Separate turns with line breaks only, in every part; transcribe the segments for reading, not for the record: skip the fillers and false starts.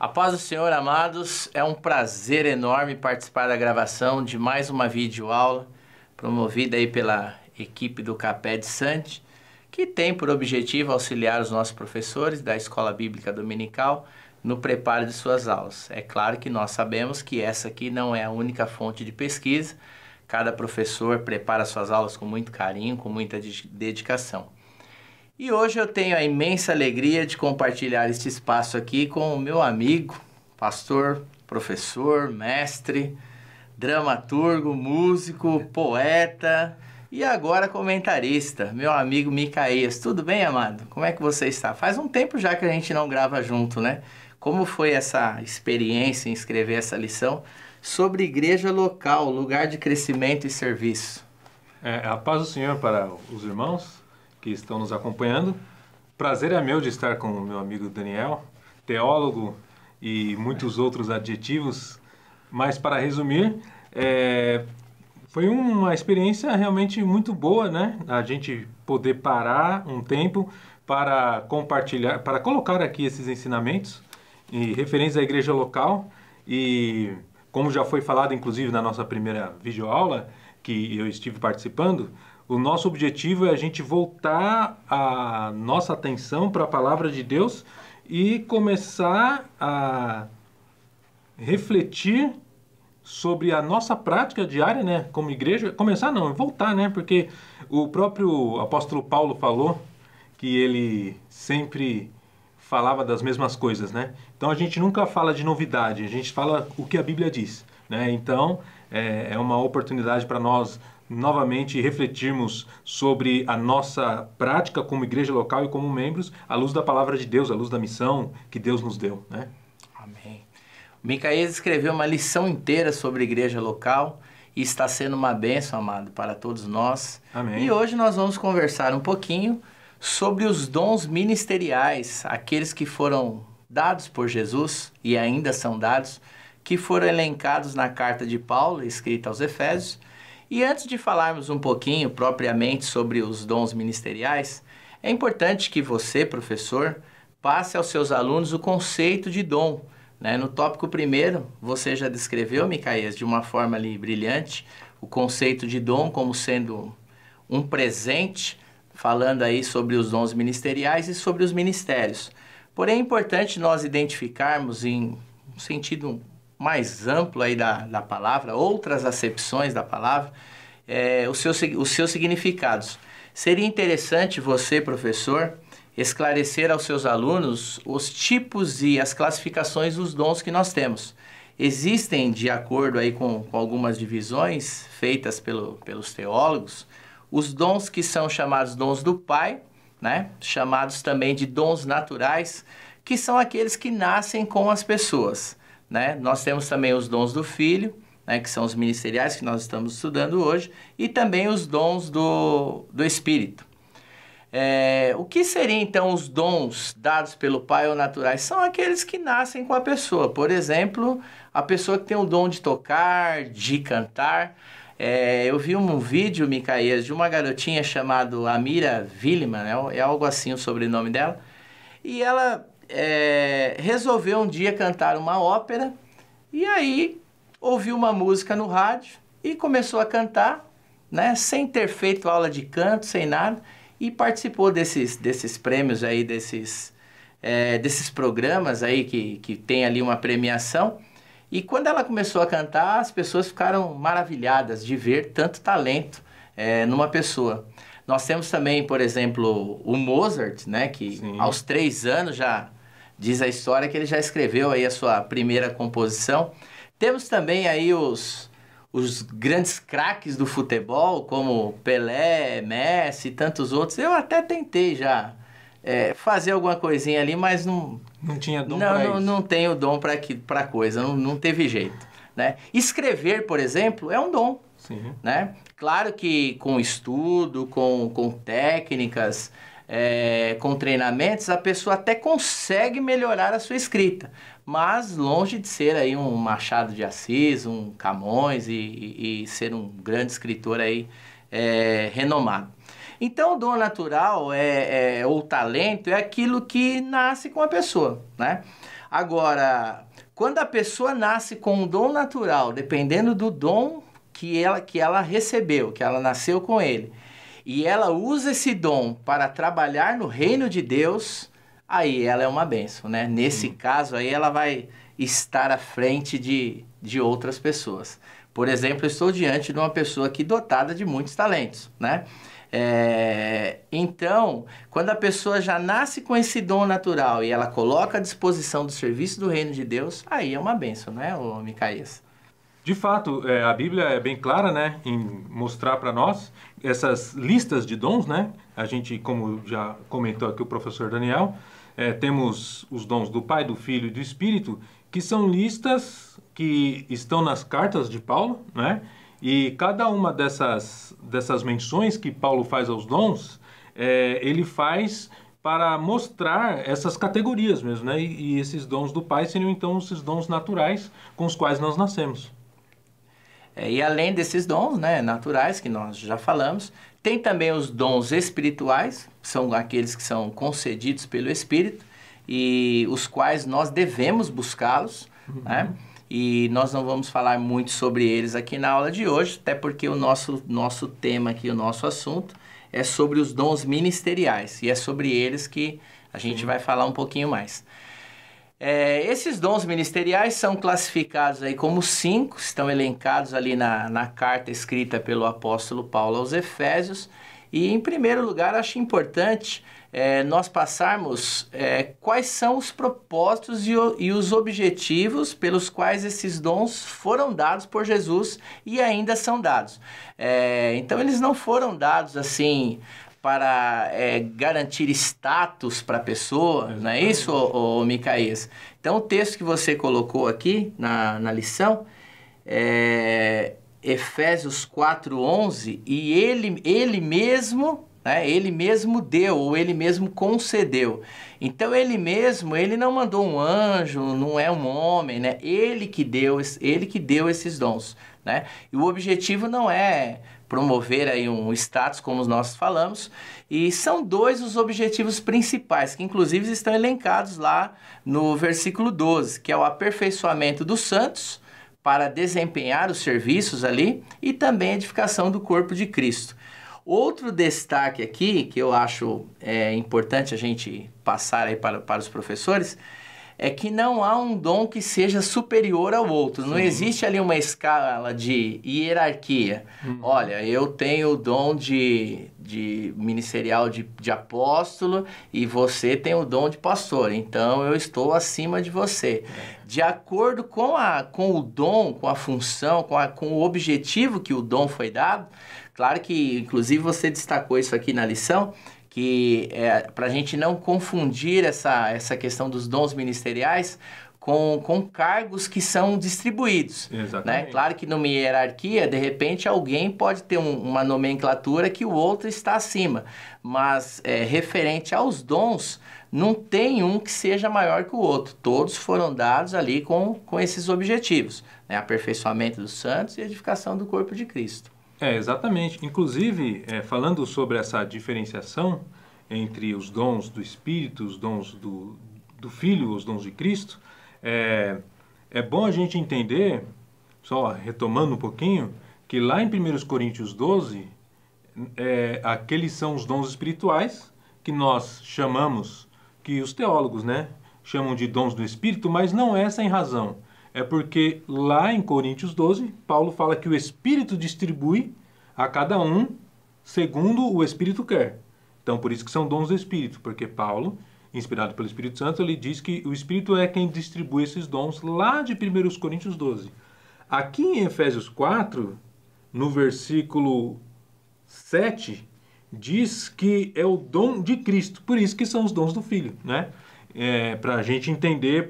A paz do Senhor, amados, é um prazer enorme participar da gravação de mais uma videoaula promovida aí pela equipe do Capé Sante, que tem por objetivo auxiliar os nossos professores da Escola Bíblica Dominical no preparo de suas aulas. É claro que nós sabemos que essa aqui não é a única fonte de pesquisa, cada professor prepara suas aulas com muito carinho, com muita dedicação. E hoje eu tenho a imensa alegria de compartilhar este espaço aqui com o meu amigo, pastor, professor, mestre, dramaturgo, músico, poeta e agora comentarista, meu amigo Micaías. Tudo bem, amado? Como é que você está? Faz um tempo já que a gente não grava junto, né? Como foi essa experiência em escrever essa lição sobre igreja local, lugar de crescimento e serviço?
A paz do Senhor para os irmãos que estão nos acompanhando. Prazer é meu de estar com o meu amigo Daniel, teólogo e muitos outros adjetivos. Mas para resumir, foi uma experiência realmente muito boa, né? A gente poder parar um tempo para compartilhar, para colocar aqui esses ensinamentos e referentes à igreja local. E como já foi falado, inclusive, na nossa primeira videoaula, que eu estive participando, o nosso objetivo é a gente voltar a nossa atenção para a palavra de Deus e começar a refletir sobre a nossa prática diária, né, como igreja. Começar não, voltar, né, porque o próprio apóstolo Paulo falou que ele sempre falava das mesmas coisas, né? Então a gente nunca fala de novidade, a gente fala o que a Bíblia diz, né? Então é uma oportunidade para nós novamente refletirmos sobre a nossa prática como igreja local e como membros, à luz da palavra de Deus, à luz da missão que Deus nos deu, né?
Amém. O Micaías escreveu uma lição inteira sobre igreja local e está sendo uma bênção, amado, para todos nós.
Amém.
E hoje nós vamos conversar um pouquinho sobre os dons ministeriais, aqueles que foram dados por Jesus e ainda são dados, que foram elencados na carta de Paulo, escrita aos Efésios. E antes de falarmos um pouquinho propriamente sobre os dons ministeriais, é importante que você, professor, passe aos seus alunos o conceito de dom, né? No tópico primeiro, você já descreveu, Micaías, de uma forma ali brilhante, o conceito de dom como sendo um presente, falando aí sobre os dons ministeriais e sobre os ministérios. Porém, é importante nós identificarmos em um sentido mais amplo aí da palavra, outras acepções da palavra, os seus significados. Seria interessante você, professor, esclarecer aos seus alunos os tipos e as classificações dos dons que nós temos. Existem, de acordo aí com algumas divisões feitas pelos teólogos, os dons que são chamados dons do Pai, né? Chamados também de dons naturais, que são aqueles que nascem com as pessoas, né? Nós temos também os dons do Filho, né, que são os ministeriais que nós estamos estudando hoje, e também os dons do Espírito. O que seriam então os dons dados pelo Pai ou naturais? São aqueles que nascem com a pessoa. Por exemplo, a pessoa que tem o dom de tocar, de cantar. Eu vi um vídeo, Micaías, de uma garotinha chamada Amira Villeman, né? É algo assim o sobrenome dela, e ela resolveu um dia cantar uma ópera, e aí ouviu uma música no rádio e começou a cantar, né, sem ter feito aula de canto, sem nada, e participou desses prêmios aí, desses programas aí que tem ali uma premiação. E quando ela começou a cantar, as pessoas ficaram maravilhadas de ver tanto talento numa pessoa. Nós temos também, por exemplo, o Mozart, né, que Sim. aos 3 anos já diz a história que ele já escreveu aí a sua primeira composição. Temos também aí os grandes craques do futebol, como Pelé, Messi e tantos outros. Eu até tentei já fazer alguma coisinha ali, mas não
tinha dom para isso.
Não tenho dom para coisa, não teve jeito, né? Escrever, por exemplo, é um dom.
Sim.
Né? Claro que com estudo, com técnicas, com treinamentos, a pessoa até consegue melhorar a sua escrita, mas longe de ser aí um Machado de Assis, um Camões e ser um grande escritor aí renomado. Então, o dom natural ou talento é aquilo que nasce com a pessoa, né? Agora, quando a pessoa nasce com um dom natural, dependendo do dom que ela recebeu, que ela nasceu com ele, e ela usa esse dom para trabalhar no reino de Deus, aí ela é uma bênção, né? Nesse caso aí ela vai estar à frente de outras pessoas. Por exemplo, eu estou diante de uma pessoa aqui dotada de muitos talentos, né? Então, quando a pessoa já nasce com esse dom natural e ela coloca à disposição do serviço do reino de Deus, aí é uma bênção, né, ô Micaías?
De fato, a Bíblia é bem clara, né, em mostrar para nós essas listas de dons, né? A gente, como já comentou aqui o professor Daniel, temos os dons do Pai, do Filho e do Espírito, que são listas que estão nas cartas de Paulo, né? E cada uma dessas menções que Paulo faz aos dons, ele faz para mostrar essas categorias mesmo, né? E esses dons do Pai seriam então esses dons naturais com os quais nós nascemos.
E além desses dons, né, naturais, que nós já falamos, tem também os dons espirituais, são aqueles que são concedidos pelo Espírito, e os quais nós devemos buscá-los, né? E nós não vamos falar muito sobre eles aqui na aula de hoje, até porque o nosso tema aqui, o nosso assunto, é sobre os dons ministeriais, e é sobre eles que a gente vai falar um pouquinho mais. Esses dons ministeriais são classificados aí como 5, estão elencados ali na carta escrita pelo apóstolo Paulo aos Efésios. E, em primeiro lugar, acho importante nós passarmos quais são os propósitos e os objetivos pelos quais esses dons foram dados por Jesus e ainda são dados. Então, eles não foram dados assim para garantir status para a pessoa, não é isso, ô Micaías? Então, o texto que você colocou aqui na lição é Efésios 4:11, e ele mesmo, né, ele mesmo deu, ou ele mesmo concedeu. Então, ele mesmo, ele não mandou um anjo, não é um homem, né? Ele que deu esses dons, né? E o objetivo não é promover aí um status, como nós falamos, e são 2 os objetivos principais, que inclusive estão elencados lá no versículo 12, que é o aperfeiçoamento dos santos para desempenhar os serviços ali e também a edificação do corpo de Cristo. Outro destaque aqui, que eu acho importante a gente passar aí para os professores, é que não há um dom que seja superior ao outro. Sim. Não existe ali uma escala de hierarquia. Olha, eu tenho o dom de ministerial de apóstolo e você tem o dom de pastor. Então, eu estou acima de você. De acordo com o dom, com a função, com o objetivo que o dom foi dado, claro que, inclusive, você destacou isso aqui na lição, que para a gente não confundir essa questão dos dons ministeriais com cargos que são distribuídos. Exatamente. Né? Claro que numa hierarquia, de repente, alguém pode ter uma nomenclatura que o outro está acima, mas referente aos dons, não tem um que seja maior que o outro. Todos foram dados ali com esses objetivos, né? Aperfeiçoamento dos santos e edificação do corpo de Cristo.
Exatamente. Inclusive, falando sobre essa diferenciação entre os dons do Espírito, os dons do Filho, os dons de Cristo, é bom a gente entender, só retomando um pouquinho, que lá em 1 Coríntios 12, aqueles são os dons espirituais, que nós chamamos, que os teólogos, né, chamam de dons do Espírito, mas não é sem razão. É porque lá em Coríntios 12, Paulo fala que o Espírito distribui a cada um segundo o Espírito quer. Então, por isso que são dons do Espírito, porque Paulo, inspirado pelo Espírito Santo, ele diz que o Espírito é quem distribui esses dons lá de 1 Coríntios 12. Aqui em Efésios 4, no versículo 7, diz que é o dom de Cristo, por isso que são os dons do Filho, né? Para a gente entender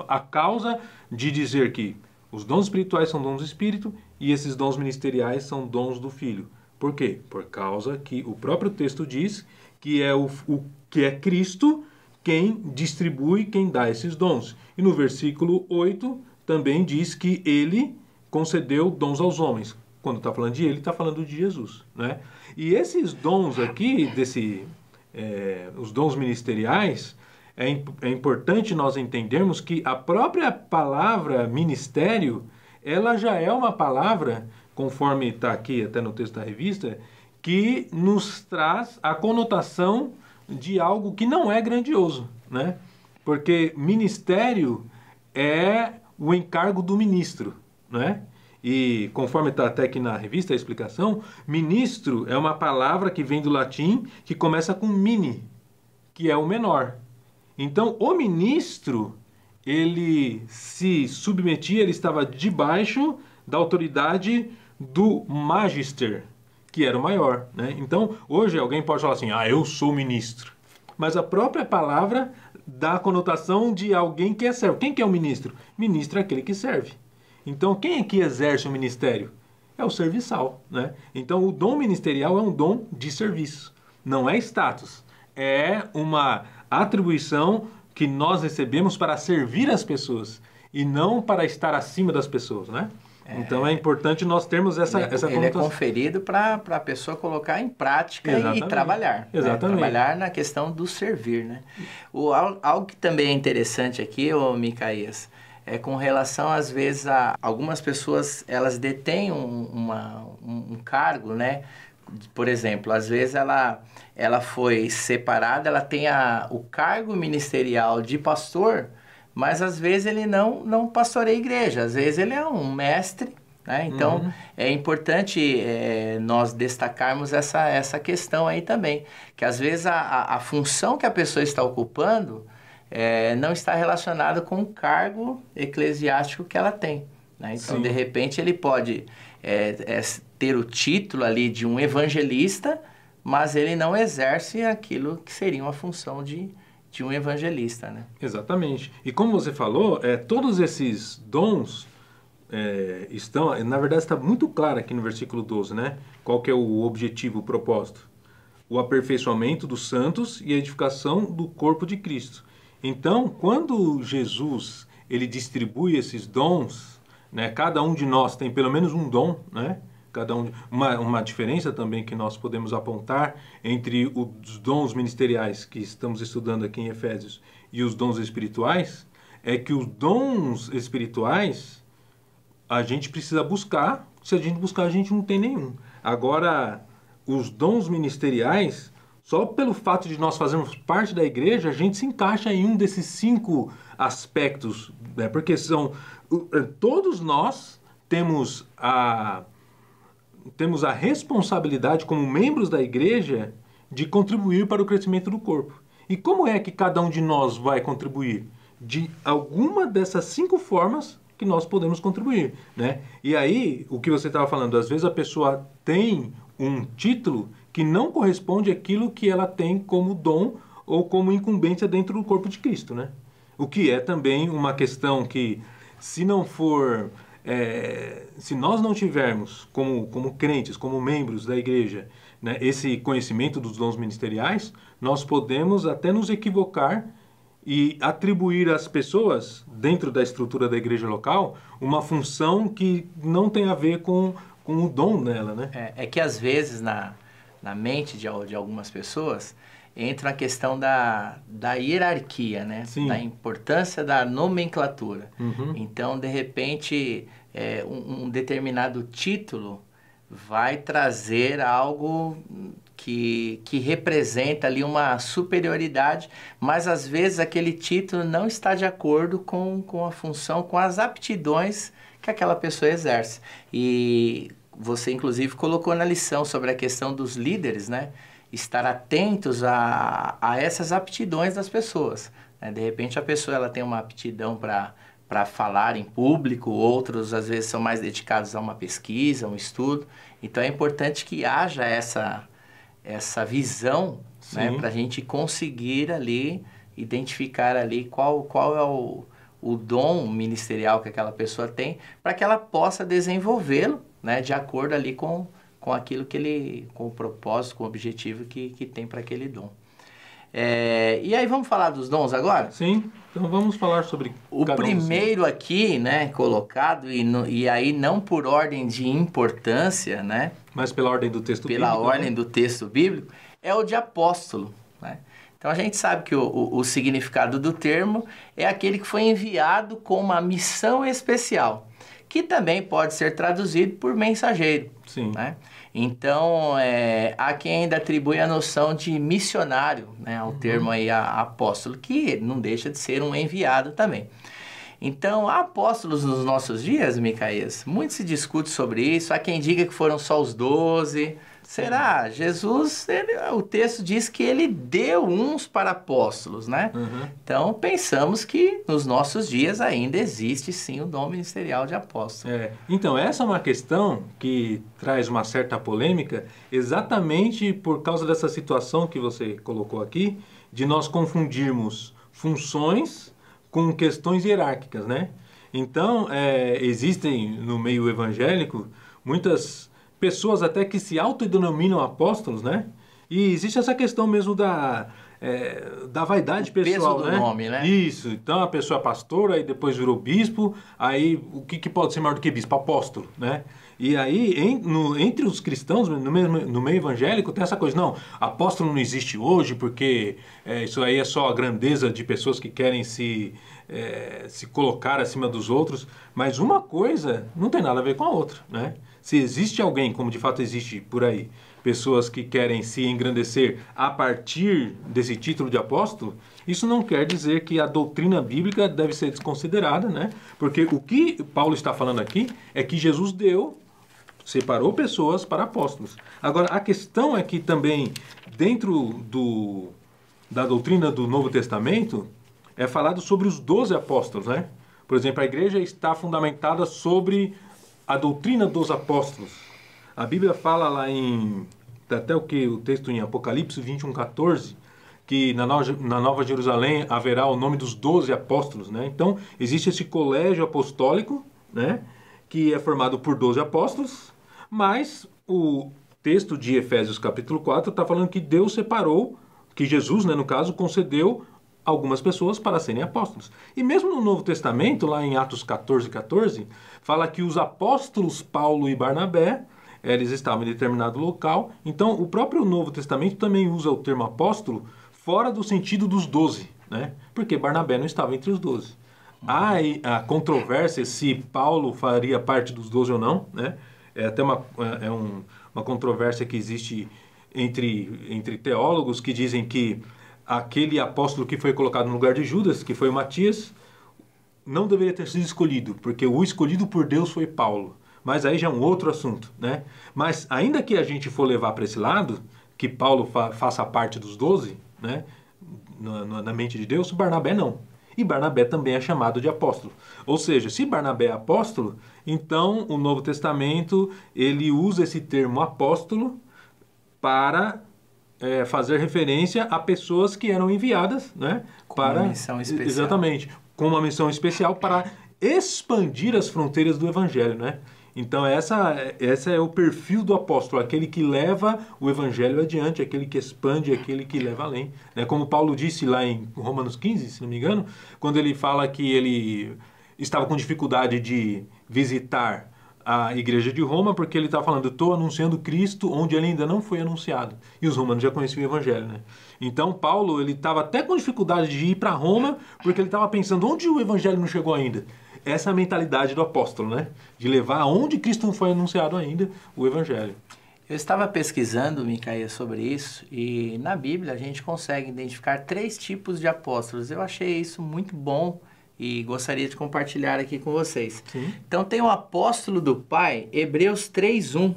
a causa de dizer que os dons espirituais são dons do Espírito e esses dons ministeriais são dons do Filho. Por quê? Por causa que o próprio texto diz que é Cristo quem distribui, quem dá esses dons. E no versículo 8 também diz que ele concedeu dons aos homens. quando está falando de ele, está falando de Jesus, né? E esses dons aqui, os dons ministeriais, é importante nós entendermos que a própria palavra ministério, ela já é uma palavra, conforme está aqui até no texto da revista, que nos traz a conotação de algo que não é grandioso, né? Porque ministério é o encargo do ministro, né? E conforme está até aqui na revista a explicação, ministro é uma palavra que vem do latim que começa com mini, que é o menor. Então, o ministro, ele se submetia, ele estava debaixo da autoridade do magister, que era o maior, né? Então, hoje alguém pode falar assim, eu sou ministro. Mas a própria palavra dá a conotação de alguém que é servo. Quem que é o ministro? Ministro é aquele que serve. Então, quem é que exerce o ministério? É o serviçal, né? Então, o dom ministerial é um dom de serviço. Não é status. É uma atribuição que nós recebemos para servir as pessoas e não para estar acima das pessoas, né? Então é importante nós termos essa conotação.
Ele é conferido para a pessoa colocar em prática e trabalhar.
Exatamente.
Né? Trabalhar na questão do servir, né? Algo que também é interessante aqui, Micaías, é com relação, às vezes, a algumas pessoas, elas detêm um cargo, né? Por exemplo, às vezes ela foi separada, ela tem o cargo ministerial de pastor, mas às vezes ele não pastoreia a igreja, às vezes ele é um mestre, né? Então é importante nós destacarmos essa questão aí também, que às vezes a função que a pessoa está ocupando não está relacionada com o cargo eclesiástico que ela tem, né? Então, de repente, ele pode ter o título ali de um evangelista, mas ele não exerce aquilo que seria uma função de um evangelista, né?
Exatamente. E como você falou, todos esses dons estão... Na verdade, está muito claro aqui no versículo 12, né? Qual que é o objetivo, o propósito? O aperfeiçoamento dos santos e a edificação do corpo de Cristo. Então, quando Jesus ele distribui esses dons, né? Cada um de nós tem pelo menos um dom, né? Uma diferença também que nós podemos apontar entre os dons ministeriais que estamos estudando aqui em Efésios e os dons espirituais é que os dons espirituais a gente precisa buscar, se a gente buscar a gente não tem nenhum. Agora, os dons ministeriais, só pelo fato de nós fazermos parte da igreja, a gente se encaixa em um desses 5 aspectos, né? Porque todos nós temos a responsabilidade como membros da igreja de contribuir para o crescimento do corpo. E como é que cada um de nós vai contribuir? De alguma dessas 5 formas que nós podemos contribuir, né? E aí, o que você estava falando, às vezes a pessoa tem um título que não corresponde àquilo que ela tem como dom ou como incumbência dentro do corpo de Cristo, né? O que é também uma questão que, se nós não tivermos como crentes, como membros da igreja, né, esse conhecimento dos dons ministeriais, nós podemos até nos equivocar e atribuir às pessoas, dentro da estrutura da igreja local, uma função que não tem a ver com o dom dela, né?
É que às vezes na mente de algumas pessoas entra a questão da hierarquia, né?
Sim.
Da importância da nomenclatura. Então, de repente, um determinado título vai trazer algo que representa ali uma superioridade, mas às vezes aquele título não está de acordo com a função, com as aptidões que aquela pessoa exerce. E você, inclusive, colocou na lição sobre a questão dos líderes, né? Estar atentos a essas aptidões das pessoas, né? De repente, a pessoa ela tem uma aptidão para falar em público, outros, às vezes, são mais dedicados a uma pesquisa, um estudo. Então, é importante que haja essa visão, né? Para a gente conseguir ali, identificar ali qual é o dom ministerial que aquela pessoa tem, para que ela possa desenvolvê-lo, né? De acordo ali com aquilo com o propósito, com o objetivo que tem para aquele dom. E aí vamos falar dos dons agora?
Sim, então vamos falar sobre
o
cada um
primeiro aqui, né, colocado, e aí não por ordem de importância, né?
Mas pela ordem do texto bíblico.
Pela ordem do texto bíblico, é o de apóstolo, né? Então a gente sabe que o significado do termo é aquele que foi enviado com uma missão especial, que também pode ser traduzido por mensageiro.
Sim.
Né? Então, há quem ainda atribui a noção de missionário, né, ao termo aí apóstolo, que não deixa de ser um enviado também. Então, há apóstolos nos nossos dias, Micaías? Muito se discute sobre isso. Há quem diga que foram só os 12. Será? Jesus, o texto diz que ele deu uns para apóstolos, né?
Uhum.
Então, pensamos que nos nossos dias ainda existe sim o dom ministerial de apóstolo.
Então, essa é uma questão que traz uma certa polêmica, exatamente por causa dessa situação que você colocou aqui, de nós confundirmos funções com questões hierárquicas, né? Então, existem no meio evangélico muitas pessoas até que se autodenominam apóstolos, né? E existe essa questão mesmo da vaidade pessoal,
peso do nome, né?
Isso. Então, a pessoa é pastor, aí depois virou bispo, aí o que pode ser maior do que bispo? Apóstolo, né? E aí, entre os cristãos, no meio evangélico, tem essa coisa, não, apóstolo não existe hoje, porque isso aí é só a grandeza de pessoas que querem se colocar acima dos outros, mas uma coisa não tem nada a ver com a outra, né? Se existe alguém, como de fato existe por aí, pessoas que querem se engrandecer a partir desse título de apóstolo, isso não quer dizer que a doutrina bíblica deve ser desconsiderada, né? Porque o que Paulo está falando aqui é que Jesus separou pessoas para apóstolos. Agora, a questão é que também, dentro da doutrina do Novo Testamento, é falado sobre os 12 apóstolos, né? Por exemplo, a igreja está fundamentada sobre a doutrina dos apóstolos. A Bíblia fala lá até o texto em Apocalipse 21:14, que na Nova Jerusalém haverá o nome dos 12 apóstolos, né? Então, existe esse colégio apostólico, né? Que é formado por 12 apóstolos, mas o texto de Efésios capítulo 4 está falando que Deus separou, que Jesus, né, no caso, concedeu algumas pessoas para serem apóstolos. E mesmo no Novo Testamento, lá em Atos 14:14, fala que os apóstolos Paulo e Barnabé, eles estavam em determinado local. Então, o próprio Novo Testamento também usa o termo apóstolo fora do sentido dos 12, né? Porque Barnabé não estava entre os 12. Há a controvérsia se Paulo faria parte dos 12 ou não, né? É até uma controvérsia que existe entre teólogos que dizem que aquele apóstolo que foi colocado no lugar de Judas, que foi Matias, não deveria ter sido escolhido, porque o escolhido por Deus foi Paulo. Mas aí já é um outro assunto, né? Mas ainda que a gente for levar para esse lado, que Paulo faça parte dos 12, né? Na mente de Deus, Barnabé não. E Barnabé também é chamado de apóstolo. Ou seja, se Barnabé é apóstolo, então o Novo Testamento ele usa esse termo apóstolo para fazer referência a pessoas que eram enviadas, né, para
uma missão especial.
Exatamente, com uma missão especial para expandir as fronteiras do Evangelho, né? Então essa é o perfil do apóstolo, aquele que leva o Evangelho adiante, aquele que expande, aquele que leva além, né? Como Paulo disse lá em Romanos 15, se não me engano, quando ele fala que ele estava com dificuldade de visitar a igreja de Roma, porque ele está falando, estou anunciando Cristo onde ele ainda não foi anunciado. E os romanos já conheciam o Evangelho, né? Então, Paulo, ele estava até com dificuldade de ir para Roma, porque ele estava pensando, onde o Evangelho não chegou ainda? Essa é a mentalidade do apóstolo, né? De levar aonde Cristo não foi anunciado ainda, o Evangelho.
Eu estava pesquisando, Micaías, sobre isso, e na Bíblia a gente consegue identificar 3 tipos de apóstolos. Eu achei isso muito bom e gostaria de compartilhar aqui com vocês.
Sim.
Então tem o apóstolo do Pai, Hebreus 3:1,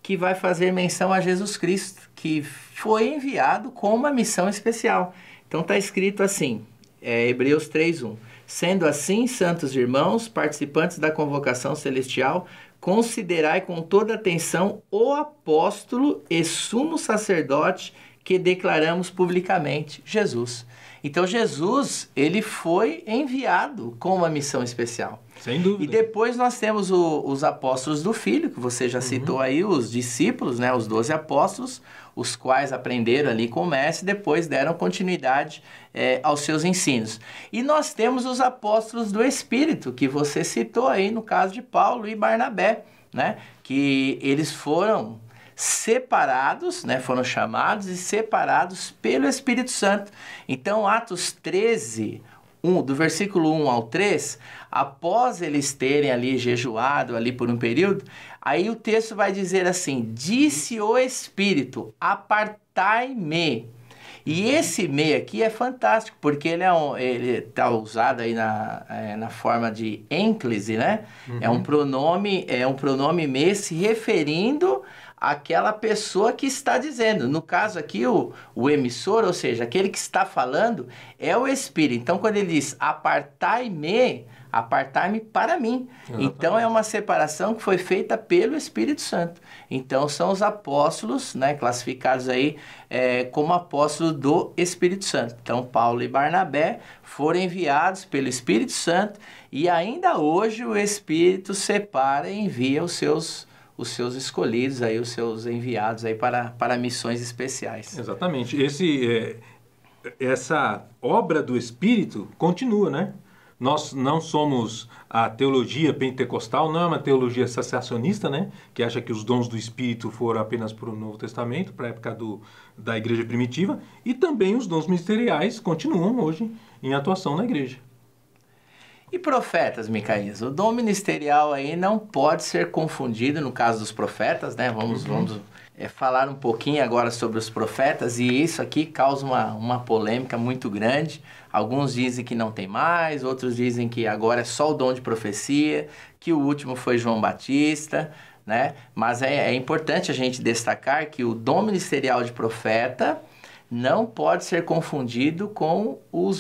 que vai fazer menção a Jesus Cristo, que foi enviado com uma missão especial. Então está escrito assim, Hebreus 3:1. Sendo assim, santos irmãos, participantes da convocação celestial, considerai com toda atenção o apóstolo e sumo sacerdote que declaramos publicamente Jesus. Então Jesus, ele foi enviado com uma missão especial.
Sem dúvida.
E depois nós temos os apóstolos do Filho, que você já citou aí, os discípulos, né, os 12 apóstolos, os quais aprenderam ali com o mestre e depois deram continuidade aos seus ensinos. E nós temos os apóstolos do Espírito, que você citou aí no caso de Paulo e Barnabé, né, que eles foram separados, né, foram chamados e separados pelo Espírito Santo. Então, Atos 13, do versículo 1 ao 3, após eles terem ali jejuado ali por um período, aí o texto vai dizer assim: disse o Espírito, apartai-me. E esse me aqui é fantástico, porque ele está usado aí na forma de ênclise, né? É um pronome me se referindo àquela pessoa que está dizendo. No caso aqui, o emissor, ou seja, aquele que está falando, é o Espírito. Então, quando ele diz apartai-me para mim. Exatamente. Então, é uma separação que foi feita pelo Espírito Santo. Então, são os apóstolos, né, classificados aí como apóstolos do Espírito Santo. Então, Paulo e Barnabé foram enviados pelo Espírito Santo e ainda hoje o Espírito separa e envia os seus escolhidos, aí, os seus enviados aí para missões especiais.
Exatamente. Essa obra do Espírito continua, né? Nós não somos a teologia pentecostal, não é uma teologia cessacionista, né? Que acha que os dons do Espírito foram apenas para o Novo Testamento, para a época da igreja primitiva, e também os dons ministeriais continuam hoje em atuação na igreja.
E profetas, Micaías? O dom ministerial aí não pode ser confundido no caso dos profetas, né? Vamos falar um pouquinho agora sobre os profetas, e isso aqui causa uma polêmica muito grande. Alguns dizem que não tem mais, outros dizem que agora é só o dom de profecia, que o último foi João Batista, né? Mas é importante a gente destacar que o dom ministerial de profeta não pode ser confundido com o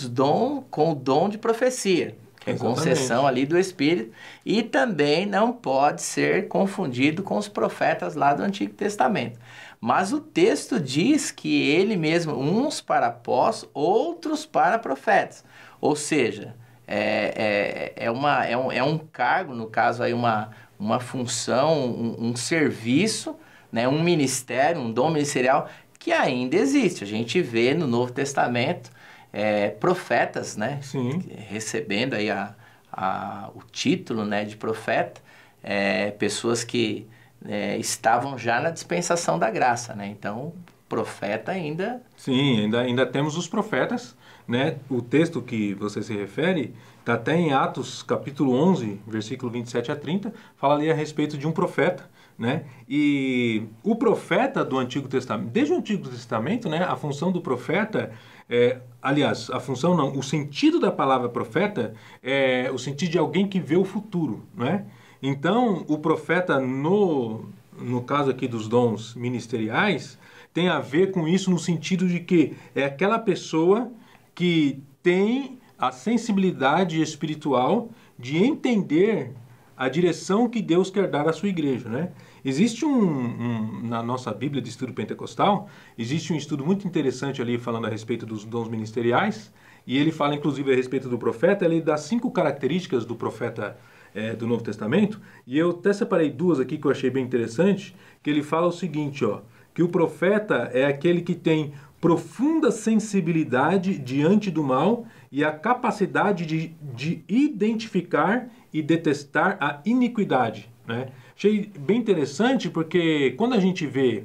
dom de profecia, que é concessão ali do Espírito, e também não pode ser confundido com os profetas lá do Antigo Testamento. Mas o texto diz que ele mesmo, uns para apóstolos, outros para profetas. Ou seja, é um cargo, no caso aí uma função, um serviço, né, um ministério, um dom ministerial que ainda existe. A gente vê no Novo Testamento profetas, né, recebendo aí o título, né, de profeta, pessoas que estavam já na dispensação da graça, né? Então, profeta ainda...
Sim, ainda temos os profetas, né? O texto que você se refere está até em Atos, capítulo 11, versículo 27 a 30, fala ali a respeito de um profeta, né? E o profeta do Antigo Testamento, desde o Antigo Testamento, né, a função do profeta... aliás, a função não, o sentido da palavra profeta é o sentido de alguém que vê o futuro, né? Então, o profeta, no caso aqui dos dons ministeriais, tem a ver com isso no sentido de que é aquela pessoa que tem a sensibilidade espiritual de entender a direção que Deus quer dar à sua igreja, né? Existe na nossa Bíblia de Estudo Pentecostal, existe um estudo muito interessante ali falando a respeito dos dons ministeriais, e ele fala inclusive a respeito do profeta, ele dá 5 características do profeta do Novo Testamento, e eu até separei 2 aqui que eu achei bem interessante, que ele fala o seguinte, que o profeta é aquele que tem profunda sensibilidade diante do mal e a capacidade de identificar e detestar a iniquidade, né? Achei bem interessante porque quando a gente vê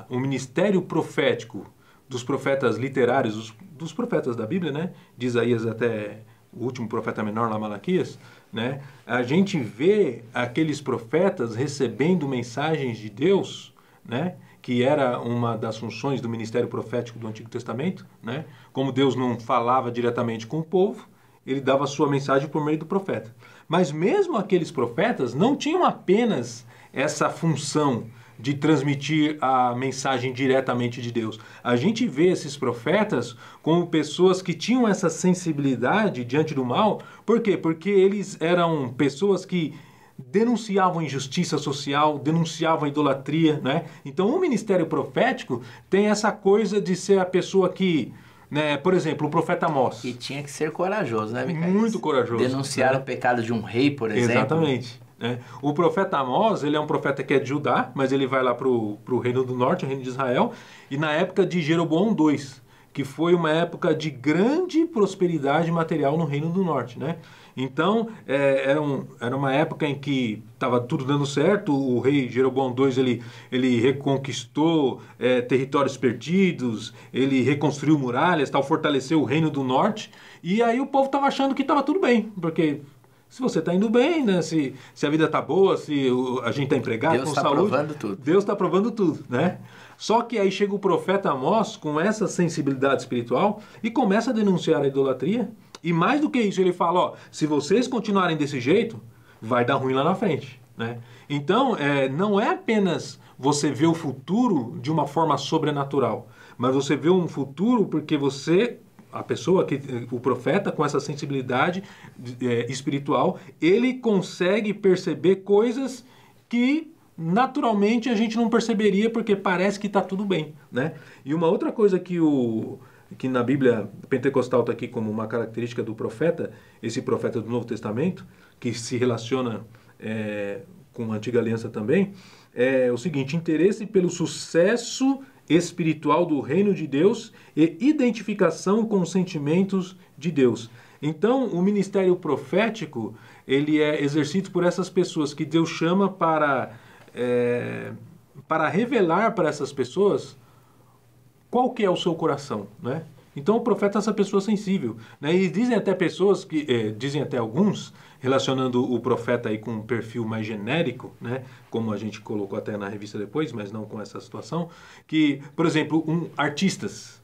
o ministério profético dos profetas literários, dos profetas da Bíblia, né? De Isaías até o último profeta menor, lá Malaquias, né? A gente vê aqueles profetas recebendo mensagens de Deus, né? Que era uma das funções do ministério profético do Antigo Testamento, né? Como Deus não falava diretamente com o povo, ele dava a sua mensagem por meio do profeta. Mas mesmo aqueles profetas não tinham apenas essa função de transmitir a mensagem diretamente de Deus. A gente vê esses profetas como pessoas que tinham essa sensibilidade diante do mal. Por quê? Porque eles eram pessoas que denunciavam injustiça social, denunciavam a idolatria, né? Então o ministério profético tem essa coisa de ser a pessoa que, né, por exemplo, o profeta Amós.
E tinha que ser corajoso, né, Micael?
Muito corajoso.
Denunciar, né, o pecado de um rei, por exemplo.
Exatamente. Né? O profeta Amós, ele é um profeta que é de Judá, mas ele vai lá para o reino do norte, o reino de Israel, e na época de Jeroboão II, que foi uma época de grande prosperidade material no reino do norte, né? Então, era uma época em que estava tudo dando certo, o rei Jeroboão II, ele reconquistou territórios perdidos, ele reconstruiu muralhas, tal, fortaleceu o reino do norte, e aí o povo estava achando que estava tudo bem, porque se você está indo bem, né? Se a vida está boa, se a gente está empregado,
Deus
com
tá
saúde...
provando tudo.
Deus está provando tudo, né? Só que aí chega o profeta Amós com essa sensibilidade espiritual e começa a denunciar a idolatria. E mais do que isso, ele fala, ó, se vocês continuarem desse jeito, vai dar ruim lá na frente, né? Então, não é apenas você ver o futuro de uma forma sobrenatural, mas você vê um futuro porque você... A pessoa, o profeta, com essa sensibilidade espiritual, ele consegue perceber coisas que naturalmente a gente não perceberia porque parece que está tudo bem, né? E uma outra coisa que na Bíblia pentecostal está aqui como uma característica do profeta, esse profeta do Novo Testamento, que se relaciona com a Antiga Aliança também, é o seguinte: interesse pelo sucesso espiritual do reino de Deus e identificação com os sentimentos de Deus. Então, o ministério profético, ele é exercido por essas pessoas que Deus chama para revelar para essas pessoas qual que é o seu coração, né? Então, o profeta é essa pessoa sensível, né? E dizem até pessoas, dizem até alguns, relacionando o profeta aí com um perfil mais genérico, né? Como a gente colocou até na revista depois, mas não com essa situação, que, por exemplo, artistas,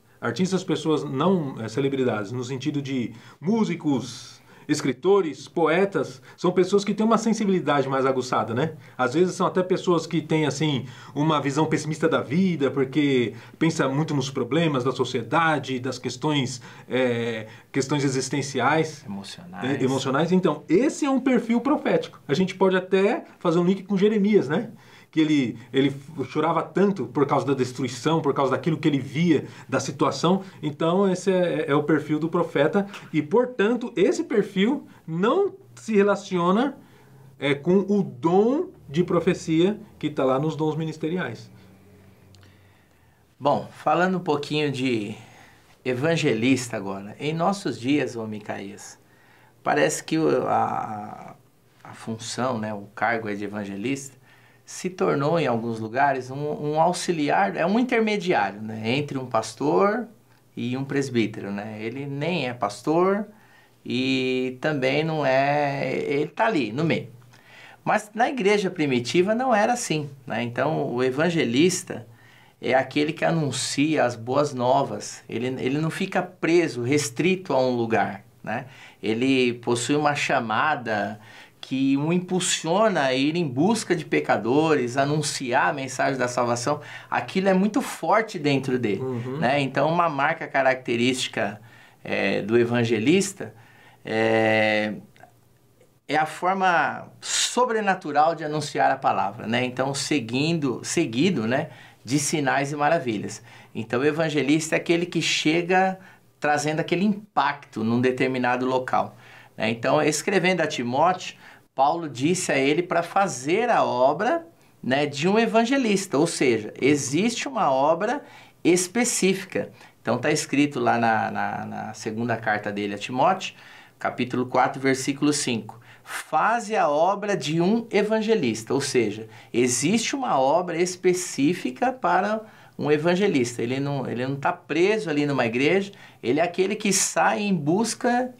pessoas não celebridades, no sentido de músicos, escritores, poetas, são pessoas que têm uma sensibilidade mais aguçada, né? Às vezes são até pessoas que têm, assim, uma visão pessimista da vida, porque pensa muito nos problemas da sociedade, das questões existenciais. Emocionais. Então, esse é um perfil profético. A gente pode até fazer um link com Jeremias, né? Que ele chorava tanto por causa da destruição, por causa daquilo que ele via, da situação. Então, esse é o perfil do profeta. E, portanto, esse perfil não se relaciona com o dom de profecia que está lá nos dons ministeriais.
Bom, falando um pouquinho de evangelista agora. Em nossos dias, ô Micaías, parece que a função, né, o cargo de evangelista, se tornou em alguns lugares um auxiliar, um intermediário, né, entre um pastor e um presbítero, né? Ele nem é pastor e também não ele está ali no meio. Mas na igreja primitiva não era assim, né? Então o evangelista é aquele que anuncia as boas novas. Ele não fica preso, restrito a um lugar, né? Ele possui uma chamada que o impulsiona a ir em busca de pecadores, anunciar a mensagem da salvação. Aquilo é muito forte dentro dele, né? Então, uma marca característica do evangelista é a forma sobrenatural de anunciar a palavra, né? Então, seguido, né, de sinais e maravilhas. Então, o evangelista é aquele que chega trazendo aquele impacto num determinado local, né? Então, escrevendo a Timóteo, Paulo disse a ele para fazer a obra, né, de um evangelista, ou seja, existe uma obra específica. Então está escrito lá na segunda carta dele a Timóteo, capítulo 4, versículo 5. Faze a obra de um evangelista, ou seja, existe uma obra específica para um evangelista. Ele não está preso ali numa igreja, ele é aquele que sai em busca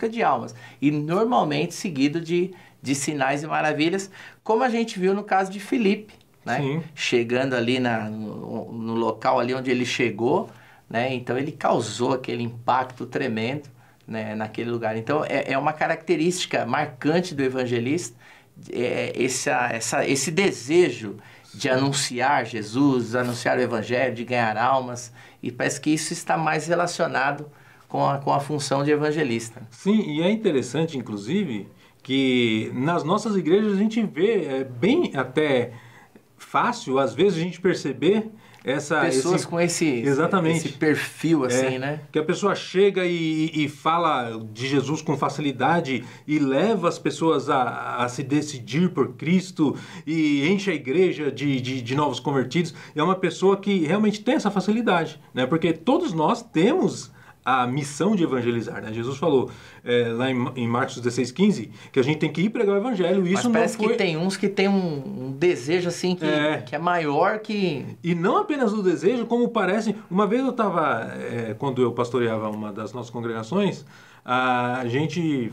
de almas, e normalmente seguido de sinais e maravilhas, como a gente viu no caso de Filipe, né? Sim. Chegando ali no local ali onde ele chegou, né? Então ele causou aquele impacto tremendo, né, naquele lugar. Então é uma característica marcante do evangelista, esse desejo de anunciar Jesus, anunciar o evangelho, de ganhar almas, e parece que isso está mais relacionado com a função de evangelista.
Sim, e é interessante, inclusive, que nas nossas igrejas a gente vê bem até fácil, às vezes, a gente perceber
pessoas com
exatamente,
esse perfil assim, né?
Que a pessoa chega e fala de Jesus com facilidade e leva as pessoas a se decidir por Cristo e enche a igreja de novos convertidos. É uma pessoa que realmente tem essa facilidade, né? Porque todos nós temos a missão de evangelizar, né? Jesus falou lá em Marcos 16:15 que a gente tem que ir pregar o evangelho. Isso
mas parece
não foi...
que tem uns que tem um desejo assim que é maior que...
E não apenas o desejo, como parece... Uma vez eu estava, quando eu pastoreava uma das nossas congregações, a gente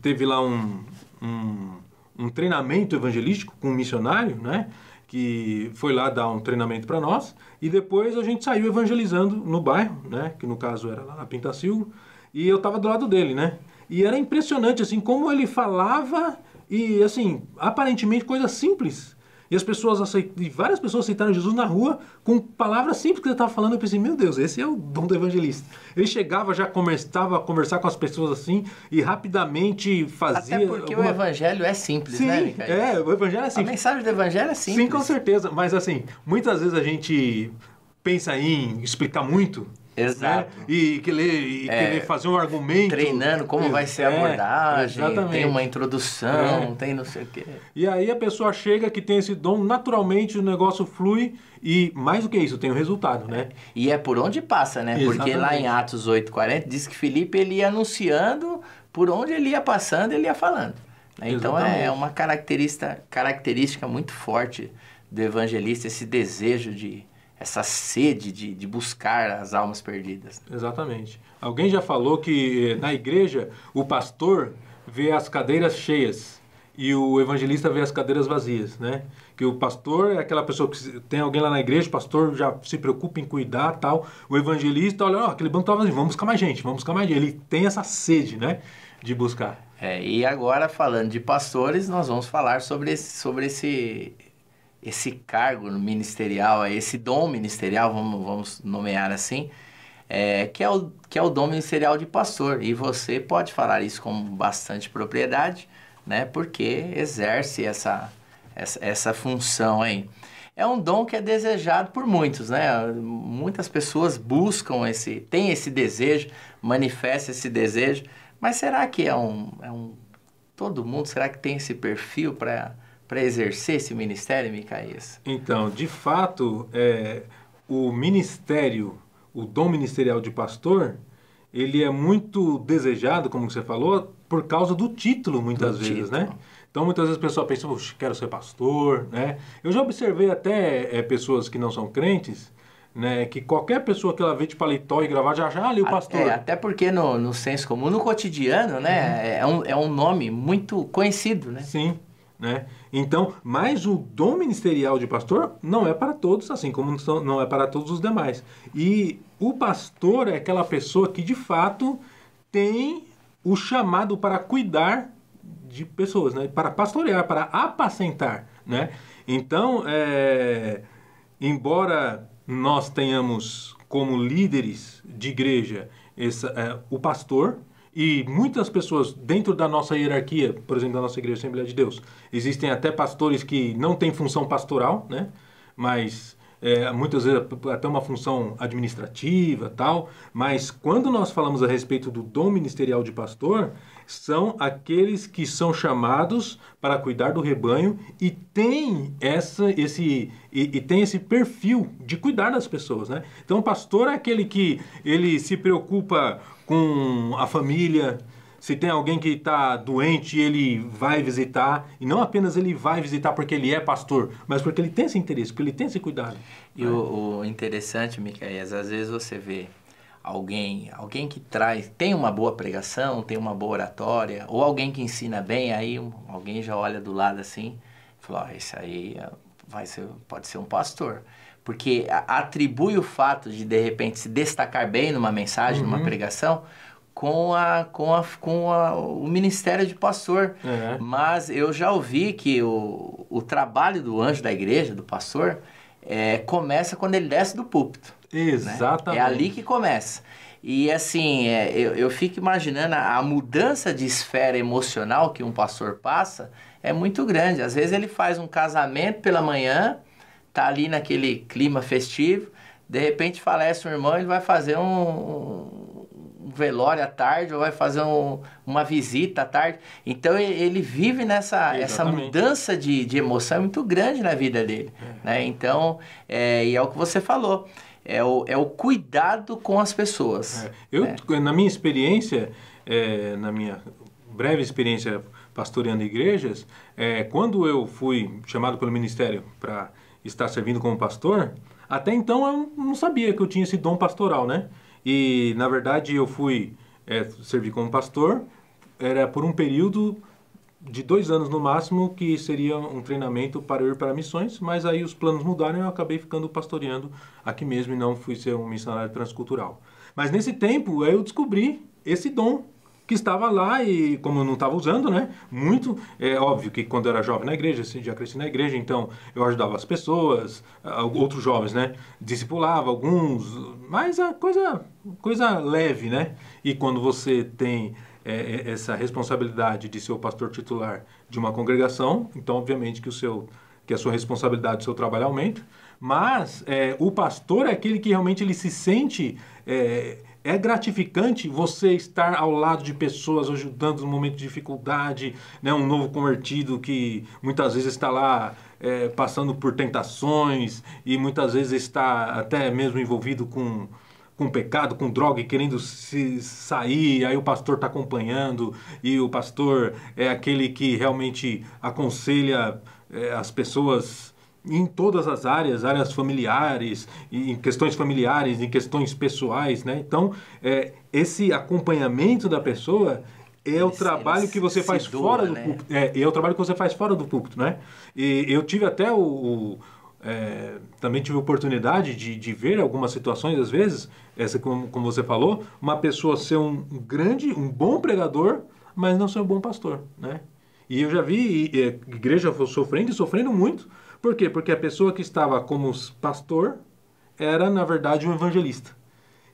teve lá um treinamento evangelístico com um missionário, né? Que foi lá dar um treinamento para nós, e depois a gente saiu evangelizando no bairro, né? Que no caso era lá na Pintacilgo, e eu estava do lado dele, né? E era impressionante, assim, como ele falava, e assim, aparentemente coisa simples. E várias pessoas aceitaram Jesus na rua com palavras simples que ele estava falando. Eu pensei, meu Deus, esse é o dom do evangelista. Ele chegava, já começava a conversar com as pessoas assim e rapidamente fazia...
Até porque o evangelho é simples,
Sim,
né, Micael?
o evangelho é simples.
A mensagem do evangelho é simples.
Sim, com certeza. Mas assim, muitas vezes a gente pensa em explicar muito.
Exato.
Né? E querer fazer um argumento.
Treinando como vai ser a abordagem,
exatamente.
tem uma introdução, tem não sei o quê.
E aí a pessoa chega que tem esse dom, naturalmente o negócio flui e mais do que isso, tem o resultado, né?
E é por onde passa, né?
Exatamente.
Porque lá em Atos 8:40 diz que Filipe ele ia anunciando, por onde ele ia passando, ele ia falando. Né? Então é uma característica muito forte do evangelista, esse desejo essa sede de buscar as almas perdidas.
Exatamente. Alguém já falou que na igreja o pastor vê as cadeiras cheias e o evangelista vê as cadeiras vazias, né? Que o pastor é aquela pessoa que tem alguém lá na igreja, o pastor já se preocupa em cuidar, tal. O evangelista, olha, aquele banco tá vazio, vamos buscar mais gente. Ele tem essa sede, né, de buscar.
E agora, falando de pastores, nós vamos falar sobre esse cargo ministerial, esse dom ministerial, vamos nomear assim, que é o dom ministerial de pastor. E você pode falar isso com bastante propriedade, né? Porque exerce essa função aí. É um dom que é desejado por muitos, né? Muitas pessoas buscam têm esse desejo, manifestam esse desejo, mas será que todo mundo, será que tem esse perfil para exercer esse ministério, Micaías?
Então, de fato, o ministério, o dom ministerial de pastor, ele é muito desejado, como você falou, por causa do título, muitas vezes, né? Então, muitas vezes a pessoa pensa, quero ser pastor, né? Eu já observei até pessoas que não são crentes, né, que qualquer pessoa que ela vê de paletó e gravata já ali o pastor.
Até porque no senso comum, no cotidiano, né, é um nome muito conhecido, né?
Sim. Né? Então, mas o dom ministerial de pastor não é para todos, assim como não é para todos os demais. E o pastor é aquela pessoa que, de fato, tem o chamado para cuidar de pessoas, né? Para pastorear, para apacentar. Né? Então, embora nós tenhamos como líderes de igreja o pastor, e muitas pessoas dentro da nossa hierarquia, por exemplo, da nossa Igreja Assembleia de Deus, existem até pastores que não têm função pastoral, né? Mas muitas vezes até uma função administrativa, tal. Mas quando nós falamos a respeito do dom ministerial de pastor, são aqueles que são chamados para cuidar do rebanho e tem esse perfil de cuidar das pessoas, né? Então, o pastor é aquele que ele se preocupa com a família. Se tem alguém que está doente, ele vai visitar. E não apenas ele vai visitar porque ele é pastor, mas porque ele tem esse interesse, porque ele tem esse cuidado.
E o interessante, Micaías, às vezes você vê alguém que tem uma boa pregação, tem uma boa oratória, ou alguém que ensina bem, aí alguém já olha do lado assim e fala, esse aí pode ser um pastor. Porque atribui o fato de repente, se destacar bem numa mensagem, numa pregação, com o ministério de pastor. Mas eu já ouvi que o trabalho do anjo da igreja, do pastor, começa quando ele desce do púlpito.
Exatamente.
Né? É ali que começa. E assim, eu fico imaginando a mudança de esfera emocional que um pastor passa é muito grande. Às vezes ele faz um casamento pela manhã, tá ali naquele clima festivo, de repente falece um irmão, ele vai fazer um velório à tarde, ou vai fazer uma visita à tarde. Então ele vive essa mudança de emoção muito grande na vida dele. Né? Então, e é o que você falou. É o cuidado com as pessoas.
Na minha experiência, na minha breve experiência pastoreando igrejas, quando eu fui chamado pelo ministério para estar servindo como pastor, até então eu não sabia que eu tinha esse dom pastoral, né? E, na verdade, eu fui servir como pastor, era por um período de 2 anos no máximo, que seria um treinamento para eu ir para missões, mas aí os planos mudaram e eu acabei ficando pastoreando aqui mesmo e não fui ser um missionário transcultural. Mas nesse tempo eu descobri esse dom que estava lá e como eu não estava usando, né, muito, é óbvio que quando eu era jovem na igreja, assim, já cresci na igreja, então eu ajudava as pessoas, outros jovens, né, discipulava alguns, mas a coisa leve, né, e quando você tem essa responsabilidade de ser o pastor titular de uma congregação, então obviamente que a sua responsabilidade, o seu trabalho aumenta, mas o pastor é aquele que realmente ele se sente, é gratificante você estar ao lado de pessoas ajudando no momento de dificuldade, né, um novo convertido que muitas vezes está lá passando por tentações e muitas vezes está até mesmo envolvido com pecado, com droga e querendo se sair, aí o pastor está acompanhando e o pastor é aquele que realmente aconselha as pessoas em todas as áreas familiares, em questões familiares, em questões pessoais, né? Então, esse acompanhamento da pessoa é o trabalho que você faz fora do púlpito. É o trabalho que você faz fora do púlpito, né? E eu tive até também tive a oportunidade de ver algumas situações, às vezes, como você falou, uma pessoa ser um bom pregador, mas não ser um bom pastor, né? E eu já vi igreja sofrendo muito. Por quê? Porque a pessoa que estava como pastor era, na verdade, um evangelista,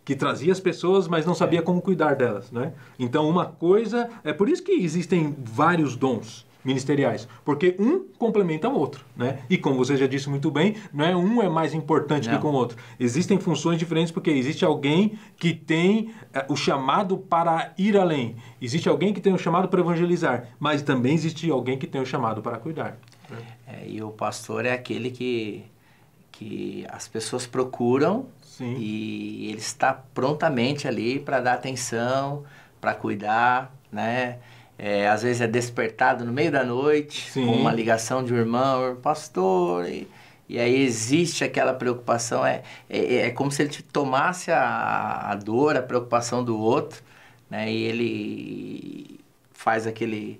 que trazia as pessoas, mas não sabia como cuidar delas, né? Então, uma coisa... É por isso que existem vários dons ministeriais, porque um complementa o outro, né? E como você já disse muito bem, não é um é mais importante que com o outro. Existem funções diferentes porque existe alguém que tem o chamado para ir além. Existe alguém que tem o chamado para evangelizar, mas também existe alguém que tem o chamado para cuidar.
E o pastor é aquele que as pessoas procuram. Sim. E ele está prontamente ali para dar atenção, para cuidar, né? Às vezes é despertado no meio da noite, sim, com uma ligação de um irmão, pastor, e aí existe aquela preocupação, é como se ele te tomasse a dor, a preocupação do outro, né? E ele faz aquele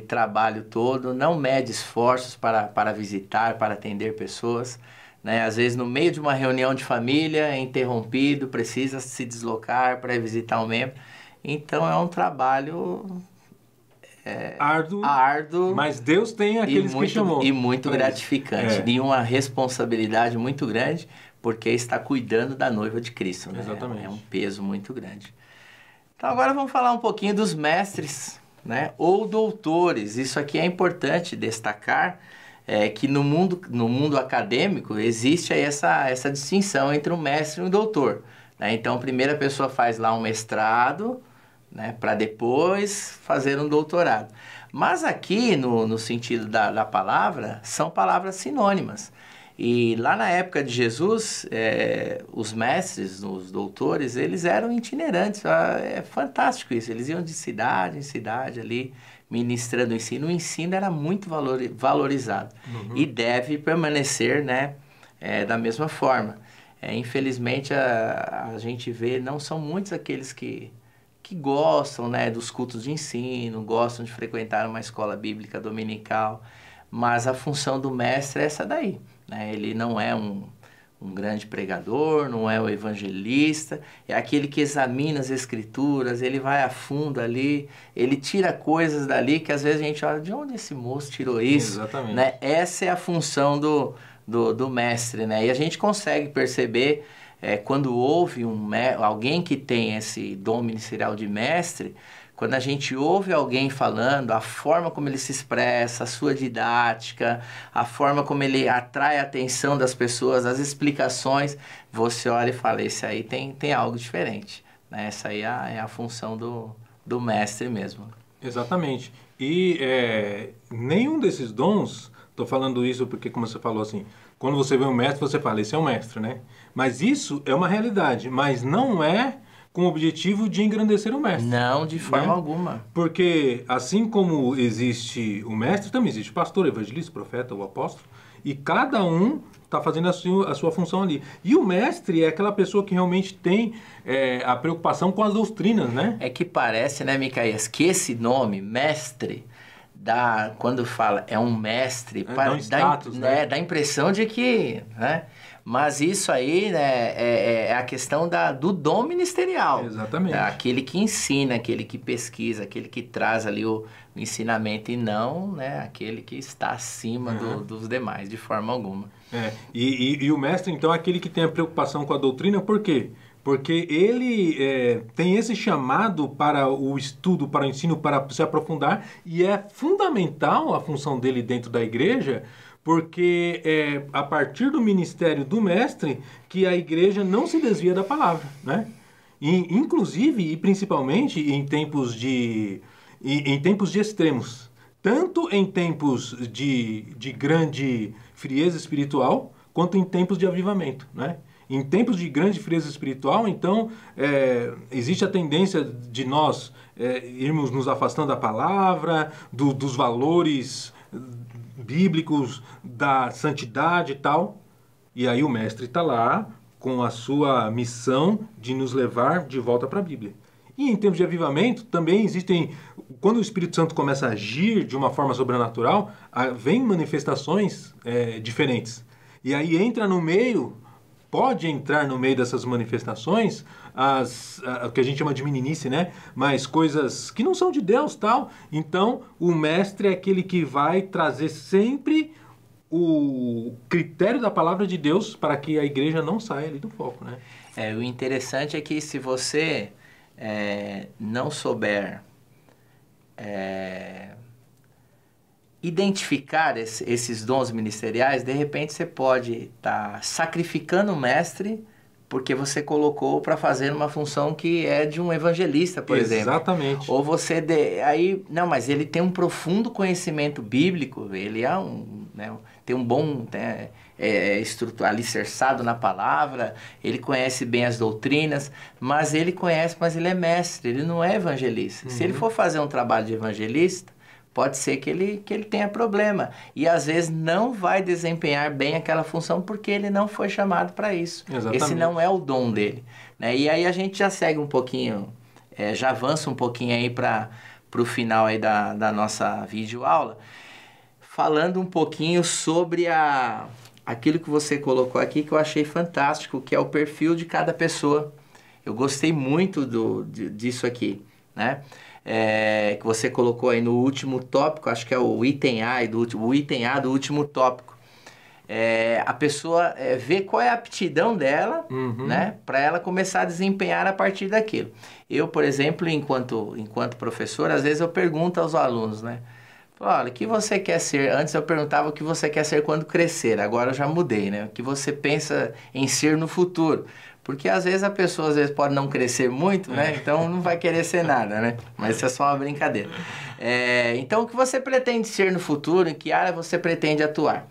trabalho todo, não mede esforços para visitar, para atender pessoas, né? Às vezes no meio de uma reunião de família, é interrompido, precisa se deslocar para visitar um membro, então é um trabalho... árduo,
mas Deus tem aqueles que chamou.
E muito gratificante, e uma responsabilidade muito grande, porque está cuidando da noiva de Cristo, né?
Exatamente.
É um peso muito grande. Então agora vamos falar um pouquinho dos mestres, né? Ou doutores. Isso aqui é importante destacar, que no mundo acadêmico existe aí essa distinção entre um mestre e um doutor, né? Então a primeira pessoa faz lá um mestrado, né, para depois fazer um doutorado. Mas aqui, no sentido da palavra, são palavras sinônimas. E lá na época de Jesus, os mestres, os doutores, eles eram itinerantes. É fantástico isso. Eles iam de cidade em cidade ali, ministrando o ensino. O ensino era muito valorizado. Uhum. E deve permanecer, né, da mesma forma. Infelizmente, a gente vê, não são muitos aqueles que gostam, né, dos cultos de ensino, gostam de frequentar uma escola bíblica dominical, mas a função do mestre é essa daí, né? Ele não é um grande pregador, não é o evangelista, é aquele que examina as escrituras, ele vai a fundo ali, ele tira coisas dali que às vezes a gente olha, de onde esse moço tirou isso?
Exatamente.
Né? Essa é a função do mestre, né? E a gente consegue perceber, quando houve alguém que tem esse dom ministerial de mestre, quando a gente ouve alguém falando, a forma como ele se expressa, a sua didática, a forma como ele atrai a atenção das pessoas, as explicações, você olha e fala, esse aí tem algo diferente, né? Essa aí é a função do mestre mesmo.
Exatamente. E nenhum desses dons, estou falando isso porque, como você falou assim, quando você vê um mestre, você fala, esse é um mestre, né? Mas isso é uma realidade, mas não é com o objetivo de engrandecer o mestre.
Não, de forma
né?
alguma.
Porque assim como existe o mestre, também existe o pastor, o evangelista, o profeta, o apóstolo, e cada um está fazendo a sua função ali. E o mestre é aquela pessoa que realmente tem a preocupação com as doutrinas, né?
É que parece, né, Micaías, que esse nome, mestre, quando fala é um mestre,
dá um status, né?
Dá a impressão de que... né? Mas isso aí, né, é a questão do dom ministerial.
Exatamente.
Aquele que ensina, aquele que pesquisa, aquele que traz ali o ensinamento e não, né, aquele que está acima dos demais, de forma alguma.
E o mestre, então, é aquele que tem a preocupação com a doutrina, por quê? Porque ele tem esse chamado para o estudo, para o ensino, para se aprofundar, e é fundamental a função dele dentro da igreja, porque é a partir do ministério do mestre que a igreja não se desvia da palavra, né? E, inclusive e principalmente em tempos de extremos, tanto em tempos de grande frieza espiritual, quanto em tempos de avivamento, né? Em tempos de grande frieza espiritual, então, existe a tendência de nós irmos nos afastando da palavra, dos valores bíblicos, da santidade e tal. E aí o mestre está lá com a sua missão de nos levar de volta para a Bíblia. E em termos de avivamento, também existem... Quando o Espírito Santo começa a agir de uma forma sobrenatural, vem manifestações diferentes. E aí entra no meio... Pode entrar no meio dessas manifestações o que a gente chama de meninice, né? Mas coisas que não são de Deus, tal. Então, o mestre é aquele que vai trazer sempre o critério da palavra de Deus para que a igreja não saia ali do foco, né?
O interessante é que se você não souber identificar esses dons ministeriais, de repente você pode estar sacrificando o mestre porque você colocou para fazer uma função que é de um evangelista, por exemplo.
Exatamente.
Ou você... Não, mas ele tem um profundo conhecimento bíblico, ele tem um bom... alicerçado na palavra, ele conhece bem as doutrinas, mas ele é mestre, ele não é evangelista. Se ele for fazer um trabalho de evangelista, pode ser que ele tenha problema. E às vezes não vai desempenhar bem aquela função porque ele não foi chamado para isso.
Exatamente.
Esse não é o dom dele, né? E aí a gente já segue um pouquinho, já avança um pouquinho aí para o final aí da nossa videoaula, falando um pouquinho sobre aquilo que você colocou aqui, que eu achei fantástico, que é o perfil de cada pessoa. Eu gostei muito disso aqui, né? Que você colocou aí no último tópico, acho que é o item A do último tópico. A pessoa vê qual é a aptidão dela, né, para ela começar a desempenhar a partir daquilo. Eu, por exemplo, enquanto professor, às vezes eu pergunto aos alunos, né? Olha, o que você quer ser? Antes eu perguntava o que você quer ser quando crescer, agora eu já mudei, né? O que você pensa em ser no futuro? Porque às vezes a pessoa pode não crescer muito, né? Então não vai querer ser nada, né? Mas isso é só uma brincadeira. Então o que você pretende ser no futuro? Em que área você pretende atuar?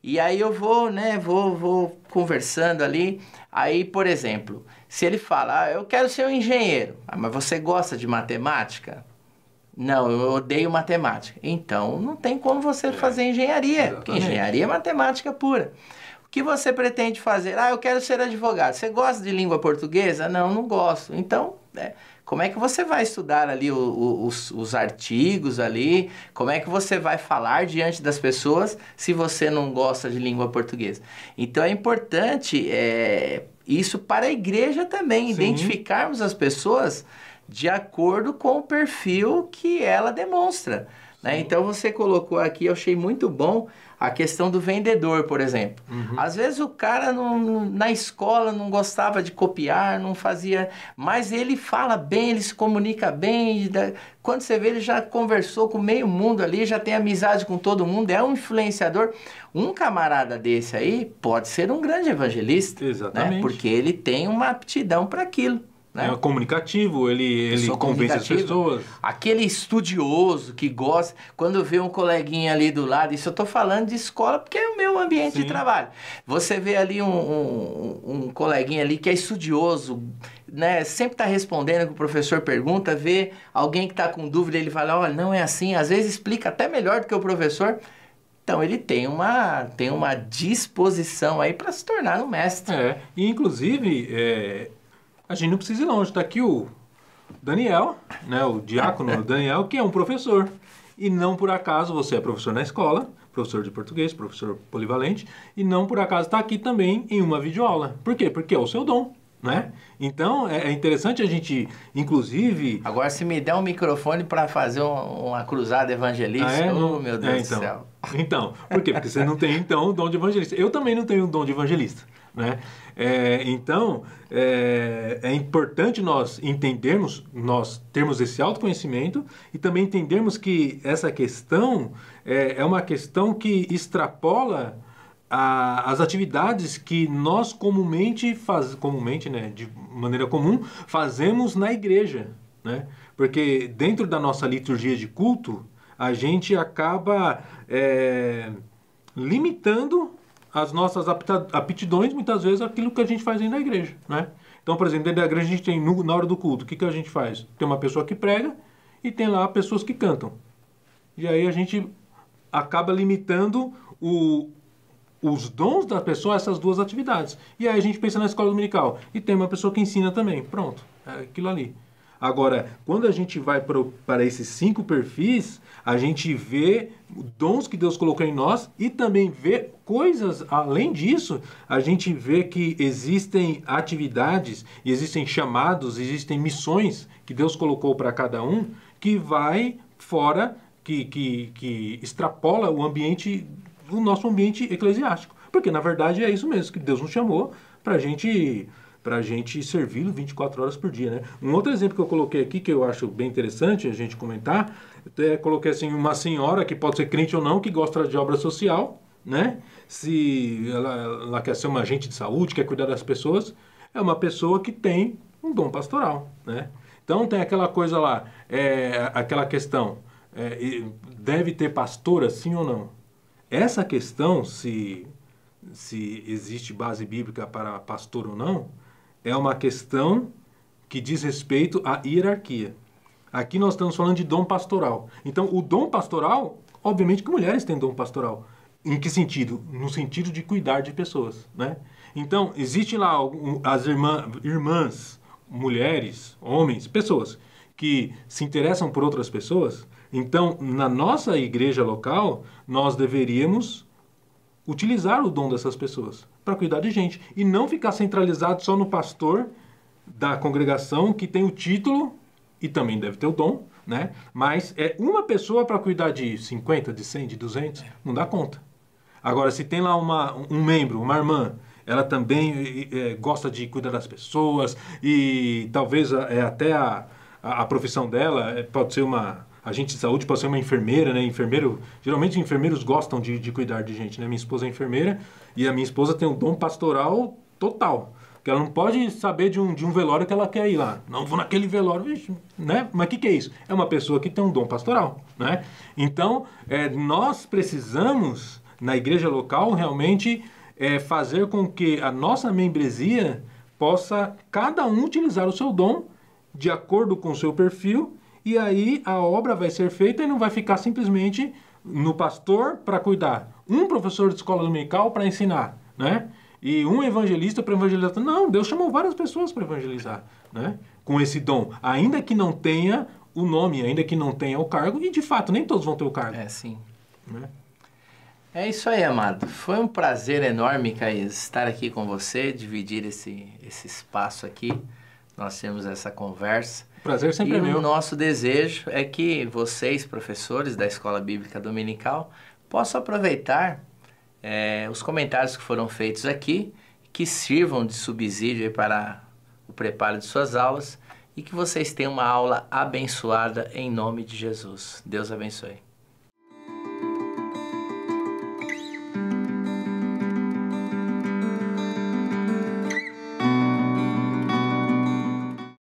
E aí eu vou, né? Vou conversando ali. Aí, por exemplo, se ele fala, eu quero ser um engenheiro. Mas você gosta de matemática? Não, eu odeio matemática. Então não tem como você fazer engenharia. Porque engenharia é matemática pura. O que você pretende fazer? Eu quero ser advogado. Você gosta de língua portuguesa? Não gosto. Então, como é que você vai estudar ali os artigos ali? Como é que você vai falar diante das pessoas se você não gosta de língua portuguesa? Então, é importante isso para a igreja também, identificarmos as pessoas de acordo com o perfil que ela demonstra. né? Então você colocou aqui, eu achei muito bom a questão do vendedor, por exemplo. Às vezes o cara na escola não gostava de copiar, não fazia, mas ele fala bem, ele se comunica bem. Quando você vê, ele já conversou com meio mundo ali, já tem amizade com todo mundo, é um influenciador. Um camarada desse aí pode ser um grande evangelista,
exatamente,
né? Porque ele tem uma aptidão para aquilo. Né?
É comunicativo, ele convence as pessoas.
Aquele estudioso que gosta, quando vê um coleguinha ali do lado, isso eu estou falando de escola porque é o meu ambiente de trabalho. Você vê ali um coleguinha ali que é estudioso, né? Sempre está respondendo o que o professor pergunta, vê alguém que está com dúvida, ele fala, olha, não é assim, às vezes explica até melhor do que o professor. Então ele tem uma disposição aí para se tornar um mestre.
E inclusive... a gente não precisa ir longe. Está aqui o Daniel, né, o diácono Daniel, que é um professor. E não por acaso você é professor na escola, professor de português, professor polivalente, e não por acaso está aqui também em uma videoaula. Por quê? Porque é o seu dom, né? Então, é interessante a gente, inclusive...
Agora, se me der um microfone para fazer uma cruzada evangelista, oh, meu Deus do céu.
Então, por quê? Porque você não tem, então, o dom de evangelista. Eu também não tenho o dom de evangelista, né? Então, é importante nós entendermos, nós termos esse autoconhecimento e também entendermos que essa questão é uma questão que extrapola as atividades que nós comumente, né, de maneira comum, fazemos na igreja, né? Porque dentro da nossa liturgia de culto, a gente acaba limitando as nossas aptidões, muitas vezes, aquilo que a gente faz dentro da igreja, né? Então, por exemplo, dentro da igreja a gente tem, na hora do culto, o que a gente faz? Tem uma pessoa que prega e tem lá pessoas que cantam. E aí a gente acaba limitando os dons da pessoa a essas duas atividades. E aí a gente pensa na escola dominical. E tem uma pessoa que ensina também. Pronto, é aquilo ali. Agora, quando a gente vai para esses 5 perfis, a gente vê dons que Deus colocou em nós e também vê coisas, além disso, a gente vê que existem atividades, existem chamados, existem missões que Deus colocou para cada um, que vai fora, que extrapola o nosso ambiente eclesiástico. Porque, na verdade, é isso mesmo, que Deus nos chamou para a gente servi-lo 24 horas por dia, né? Um outro exemplo que eu coloquei aqui, que eu acho bem interessante a gente comentar, coloquei assim, uma senhora que pode ser crente ou não, que gosta de obra social, né? Se ela quer ser uma agente de saúde, quer cuidar das pessoas, é uma pessoa que tem um dom pastoral, né? Então tem aquela coisa lá, aquela questão, deve ter pastora, sim ou não? Essa questão, se existe base bíblica para pastor ou não, é uma questão que diz respeito à hierarquia. Aqui nós estamos falando de dom pastoral. Então, o dom pastoral, obviamente que mulheres têm dom pastoral. Em que sentido? No sentido de cuidar de pessoas, né? Então, existe lá as irmãs, mulheres, homens, pessoas que se interessam por outras pessoas. Então, na nossa igreja local, nós deveríamos utilizar o dom dessas pessoas para cuidar de gente. E não ficar centralizado só no pastor da congregação que tem o título e também deve ter o dom, né? Mas é uma pessoa para cuidar de 50, de 100, de 200, não dá conta. Agora, se tem lá um membro, uma irmã, ela também gosta de cuidar das pessoas e talvez até a profissão dela pode ser uma agente de saúde, pode ser uma enfermeira, né? Geralmente enfermeiros gostam de cuidar de gente, né? Minha esposa é enfermeira e a minha esposa tem um dom pastoral total. Que ela não pode saber de um velório que ela quer ir lá. Não vou naquele velório, vixe, né? Mas o que é isso? É uma pessoa que tem um dom pastoral, né? Então, nós precisamos, na igreja local, realmente fazer com que a nossa membresia possa, cada um, utilizar o seu dom de acordo com o seu perfil, e aí a obra vai ser feita e não vai ficar simplesmente no pastor para cuidar, um professor de escola dominical para ensinar, né? E um evangelista para evangelizar. Não, Deus chamou várias pessoas para evangelizar, né? Com esse dom, ainda que não tenha o nome, ainda que não tenha o cargo, e de fato nem todos vão ter o cargo.
Sim.
Né?
É isso aí, amado. Foi um prazer enorme, Caís, estar aqui com você, dividir esse espaço aqui, nós temos essa conversa.
O prazer sempre
E
é meu.
o nosso desejo é que vocês, professores da Escola Bíblica Dominical, possam aproveitar os comentários que foram feitos aqui, que sirvam de subsídio aí para o preparo de suas aulas e que vocês tenham uma aula abençoada em nome de Jesus. Deus abençoe.